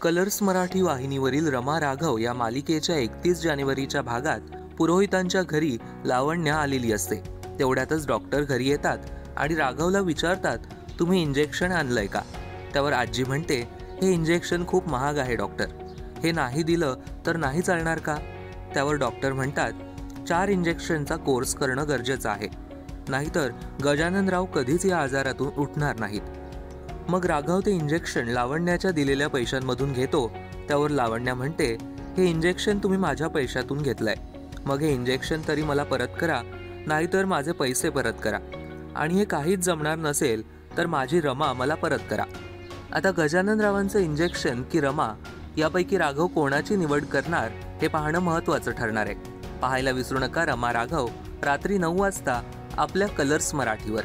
Colours Marathi वाहिनीवरील रमा राघव या मालिकेच्या 31 जानेवारीच्या भागात पुरोहितांच्या घरी लावण्य आलेली असते। तेवढ्यातच डॉक्टर घरी येतात आणि राघवला विचारतात, तुम्ही इंजेक्शन आणलंय का? त्यावर आजी म्हणते, हे इंजेक्शन खूप महाग आहे डॉक्टर, हे नाही दिलं तर नाही चालणार का? त्यावर डॉक्टर म्हणतात, 4 इंजेक्शनचा कोर्स करणं गरजेचं आहे, नाहीतर गजाननराव कधीच या आजारातून उठणार नाहीत। मग राघव ते इंजेक्शन लावण्याच्या दिलेल्या पैशांमधून घेतो। त्यावर लावण्या म्हणते, हे इंजेक्शन तुम्ही माझ्या पैशातून घेतलंय, मग हे इंजेक्शन तरी मला परत करा, नाहीतर माझे पैसे परत करा, आणि हे काहीच जमणार नसेल तर माझी रमा मला परत करा। आता गजाननरावांचं इंजेक्शन की रमा यापैकी राघव कोणाची निवड करणार हे पाहणं महत्त्वाचं ठरणार आहे। पाहायला विसरू नका रमा राघव रात्री 9 वाजता आपल्या कलर्स मराठीवर।